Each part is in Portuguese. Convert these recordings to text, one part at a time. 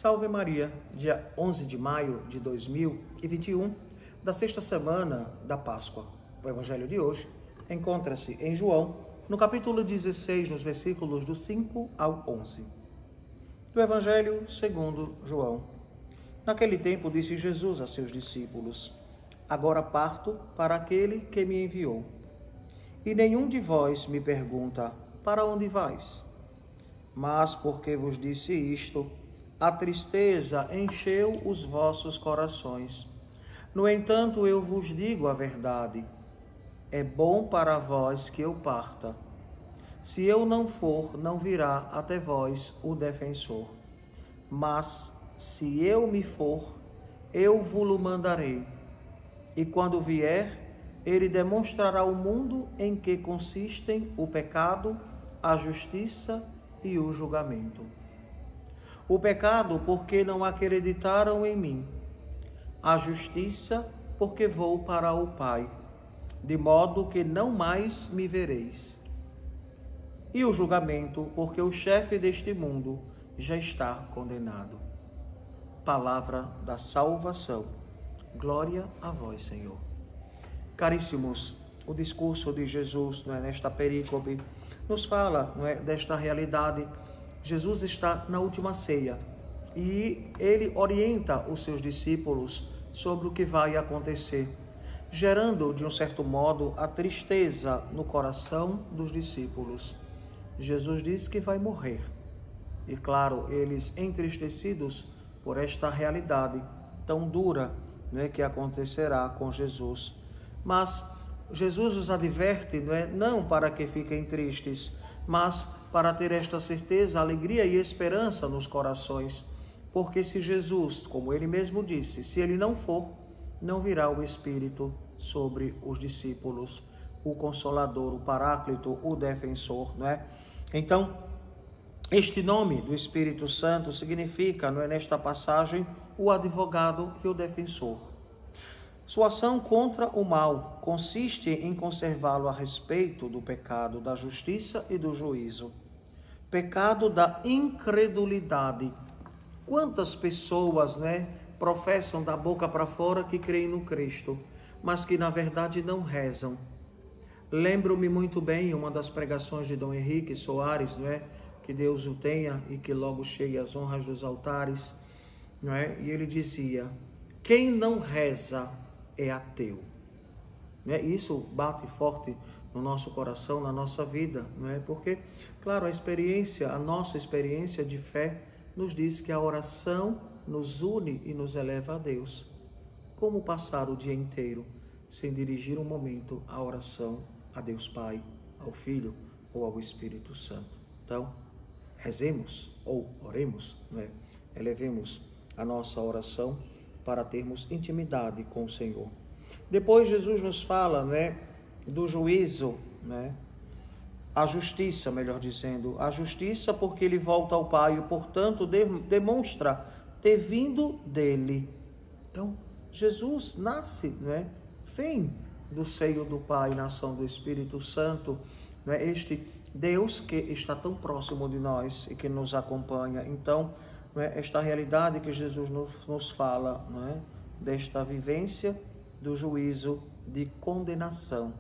Salve Maria, dia 11 de maio de 2021, da sexta semana da Páscoa. O evangelho de hoje encontra-se em João, no capítulo 16, nos versículos do 5 ao 11. Do evangelho segundo João. Naquele tempo disse Jesus a seus discípulos: Agora parto para aquele que me enviou. E nenhum de vós me pergunta: Para onde vais? Mas porque vos disse isto, a tristeza encheu os vossos corações. No entanto, eu vos digo a verdade. É bom para vós que eu parta. Se eu não for, não virá até vós o defensor. Mas, se eu me for, eu vos-lo mandarei. E quando vier, ele demonstrará ao mundo em que consistem o pecado, a justiça e o julgamento. O pecado, porque não acreditaram em mim. A justiça, porque vou para o Pai, de modo que não mais me vereis. E o julgamento, porque o chefe deste mundo já está condenado. Palavra da salvação. Glória a vós, Senhor. Caríssimos, o discurso de Jesus, nesta perícope, nos fala, desta realidade. Jesus está na última ceia e ele orienta os seus discípulos sobre o que vai acontecer, gerando, de um certo modo, a tristeza no coração dos discípulos. Jesus diz que vai morrer. E, claro, eles entristecidos por esta realidade tão dura, que acontecerá com Jesus. Mas Jesus os adverte, não para que fiquem tristes, mas para ter esta certeza, alegria e esperança nos corações. Porque se Jesus, como ele mesmo disse, se ele não for, não virá o Espírito sobre os discípulos, o Consolador, o Paráclito, o Defensor, Então, este nome do Espírito Santo significa, nesta passagem, o advogado e o defensor. Sua ação contra o mal consiste em conservá-lo a respeito do pecado, da justiça e do juízo. Pecado da incredulidade. Quantas pessoas, professam da boca para fora que creem no Cristo, mas que na verdade não rezam. Lembro-me muito bem uma das pregações de Dom Henrique Soares, que Deus o tenha e que logo chegue às honras dos altares, E ele dizia: quem não reza é ateu. Isso bate forte no nosso coração, na nossa vida, Porque, claro, a nossa experiência de fé nos diz que a oração nos une e nos eleva a Deus. Como passar o dia inteiro sem dirigir um momento à oração a Deus Pai, ao Filho ou ao Espírito Santo? Então, rezemos ou oremos, Elevemos a nossa oração para termos intimidade com o Senhor. Depois Jesus nos fala, do juízo, a justiça, melhor dizendo, a justiça porque ele volta ao Pai e, portanto, demonstra ter vindo dele. Então, Jesus nasce, vem do seio do Pai, na ação do Espírito Santo, este Deus que está tão próximo de nós e que nos acompanha. Então, esta realidade que Jesus nos fala, desta vivência do juízo de condenação.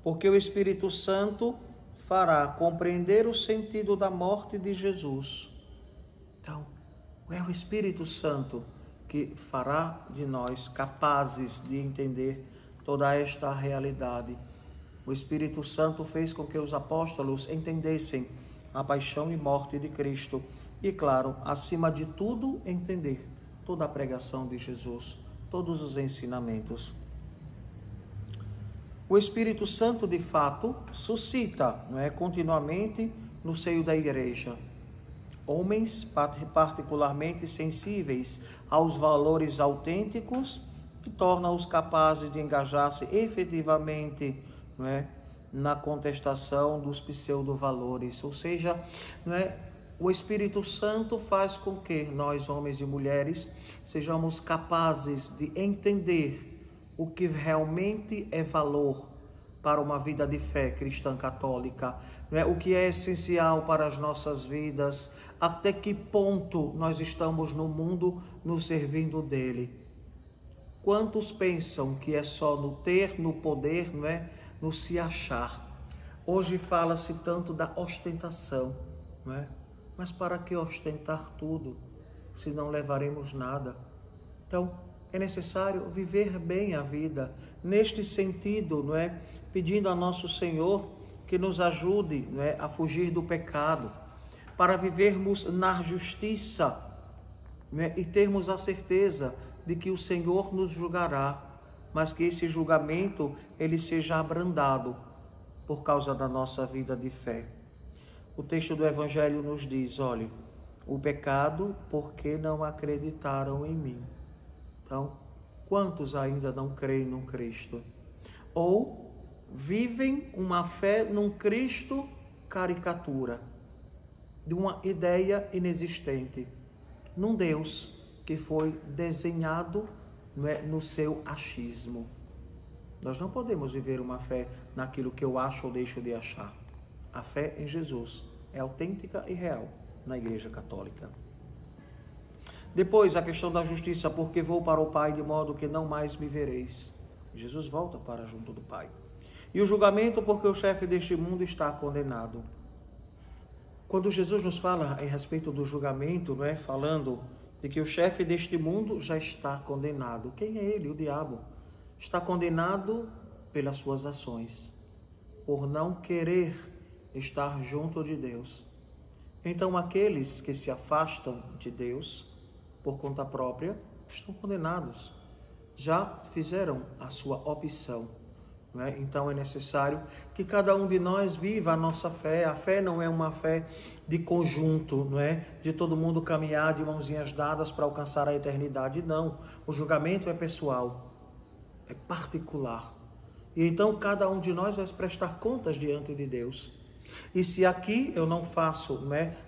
Porque o Espírito Santo fará compreender o sentido da morte de Jesus. Então, é o Espírito Santo que fará de nós capazes de entender toda esta realidade. O Espírito Santo fez com que os apóstolos entendessem a paixão e morte de Cristo e, claro, acima de tudo, entender toda a pregação de Jesus, todos os ensinamentos. O Espírito Santo, de fato, suscita, continuamente no seio da igreja, homens particularmente sensíveis aos valores autênticos e torna-os capazes de engajar-se efetivamente, na contestação dos pseudo-valores. Ou seja, o Espírito Santo faz com que nós, homens e mulheres, sejamos capazes de entender o que realmente é valor, para uma vida de fé cristã católica, não é? O que é essencial para as nossas vidas, até que ponto nós estamos no mundo nos servindo dele. Quantos pensam que é só no ter, no poder, não é? No se achar. Hoje fala-se tanto da ostentação, não é? Mas para que ostentar tudo, se não levaremos nada? Então, é necessário viver bem a vida, neste sentido, não é? Pedindo a nosso Senhor que nos ajude, não é? A fugir do pecado, para vivermos na justiça, não é? E termos a certeza de que o Senhor nos julgará, mas que esse julgamento ele seja abrandado por causa da nossa vida de fé. O texto do Evangelho nos diz, olha, o pecado porque não acreditaram em mim. Então, quantos ainda não creem no Cristo? Ou vivem uma fé num Cristo caricatura, de uma ideia inexistente, num Deus que foi desenhado, não é, no seu achismo. Nós não podemos viver uma fé naquilo que eu acho ou deixo de achar. A fé em Jesus é autêntica e real na Igreja Católica. Depois, a questão da justiça, porque vou para o Pai de modo que não mais me vereis. Jesus volta para junto do Pai. E o julgamento, porque o chefe deste mundo está condenado. Quando Jesus nos fala a respeito do julgamento, não é, falando de que o chefe deste mundo já está condenado. Quem é ele? O diabo. Está condenado pelas suas ações, por não querer estar junto de Deus. Então, aqueles que se afastam de Deus por conta própria estão condenados. Já fizeram a sua opção, não é? Então, é necessário que cada um de nós viva a nossa fé. A fé não é uma fé de conjunto, não é? De todo mundo caminhar de mãozinhas dadas para alcançar a eternidade. Não. O julgamento é pessoal, é particular. E então cada um de nós vai prestar contas diante de Deus. E se aqui eu não faço,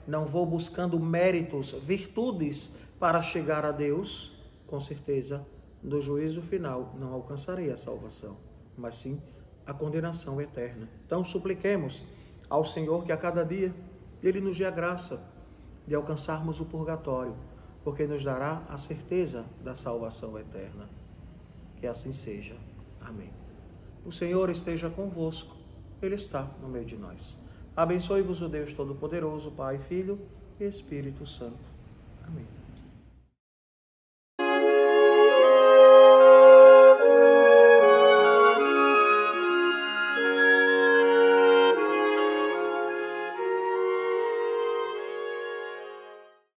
não vou buscando méritos, virtudes para chegar a Deus, com certeza, no juízo final não alcançarei a salvação, mas sim a condenação eterna. Então supliquemos ao Senhor que a cada dia Ele nos dê a graça de alcançarmos o purgatório, porque nos dará a certeza da salvação eterna. Que assim seja. Amém. O Senhor esteja convosco. Ele está no meio de nós. Abençoe-vos o Deus Todo-Poderoso, Pai, Filho e Espírito Santo. Amém.